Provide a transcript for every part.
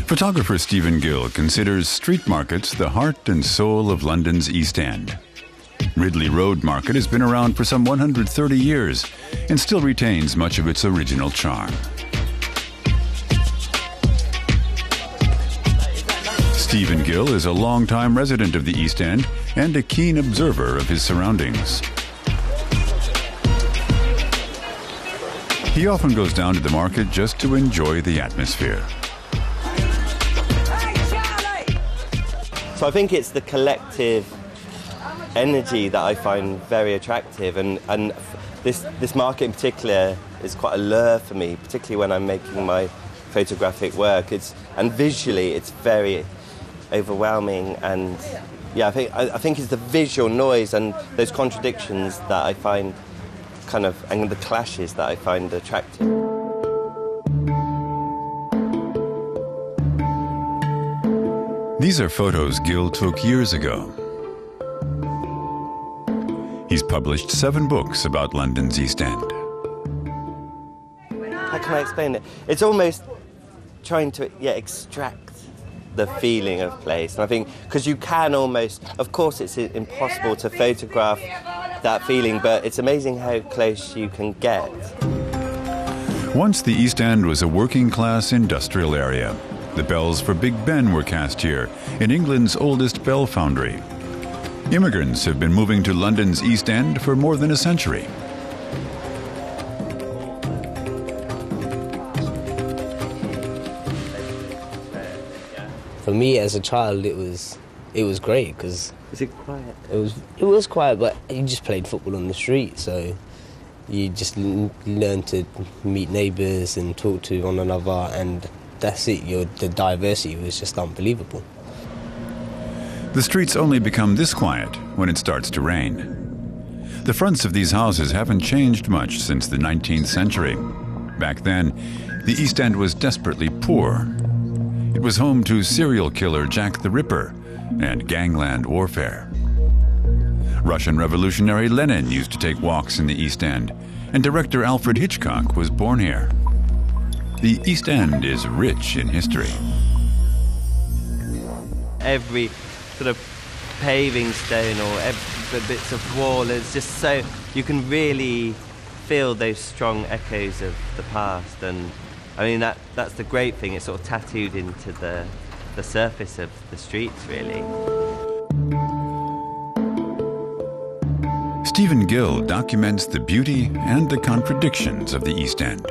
Photographer Stephen Gill considers street markets the heart and soul of London's East End. Ridley Road Market has been around for some 130 years and still retains much of its original charm. Stephen Gill is a longtime resident of the East End and a keen observer of his surroundings. He often goes down to the market just to enjoy the atmosphere. So I think it's the collective energy that I find very attractive, and this market in particular is quite a lure for me, particularly when I'm making my photographic work. And visually it's very overwhelming, and yeah, I think it's the visual noise and those contradictions that I find and the clashes that I find attractive. These are photos Gill took years ago. He's published 7 books about London's East End. How can I explain it? It's almost trying to extract the feeling of place. And I think, because you can almost, of course it's impossible to photograph that feeling, but it's amazing how close you can get. Once the East End was a working-class industrial area. The bells for Big Ben were cast here, in England's oldest bell foundry. Immigrants have been moving to London's East End for more than a century. For me as a child, it was great because... Was it quiet? It was quiet, but you just played football on the street, so you just learned to meet neighbours and talk to one another, and that's it. The diversity was just unbelievable. The streets only become this quiet when it starts to rain. The fronts of these houses haven't changed much since the 19th century. Back then, the East End was desperately poor. It was home to serial killer Jack the Ripper and gangland warfare. Russian revolutionary Lenin used to take walks in the East End, and director Alfred Hitchcock was born here. The East End is rich in history. Every sort of paving stone or every bits of wall is just so... You can really feel those strong echoes of the past, and I mean that's the great thing. It's sort of tattooed into the surface of the streets, really. Stephen Gill documents the beauty and the contradictions of the East End.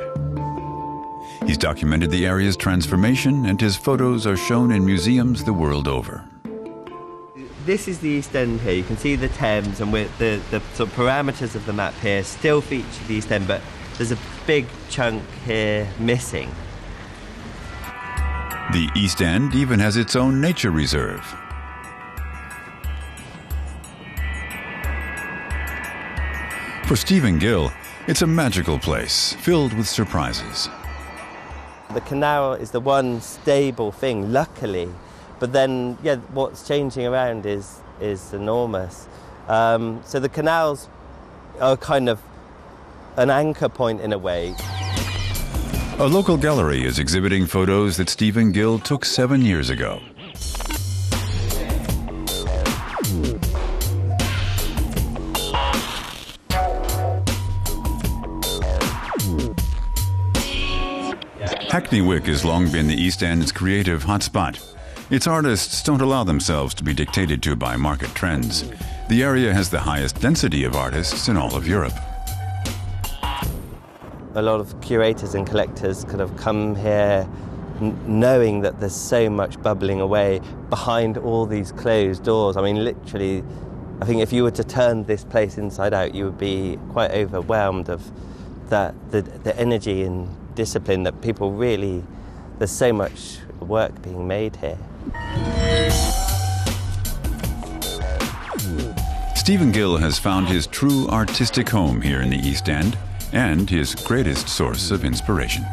He's documented the area's transformation, and his photos are shown in museums the world over. This is the East End here. You can see the Thames, and with the sort of parameters of the map here still feature the East End, but there's a big chunk here missing. The East End even has its own nature reserve. For Stephen Gill, it's a magical place filled with surprises. The canal is the one stable thing, luckily, but then, yeah, what's changing around is enormous. So the canals are kind of an anchor point in a way. A local gallery is exhibiting photos that Stephen Gill took 7 years ago. Hackney Wick has long been the East End's creative hotspot. Its artists don't allow themselves to be dictated to by market trends. The area has the highest density of artists in all of Europe. A lot of curators and collectors kind of come here knowing that there's so much bubbling away behind all these closed doors. I mean, literally, I think if you were to turn this place inside out, you would be quite overwhelmed of the energy and discipline that people really... There's so much work being made here. Stephen Gill has found his true artistic home here in the East End, and his greatest source of inspiration.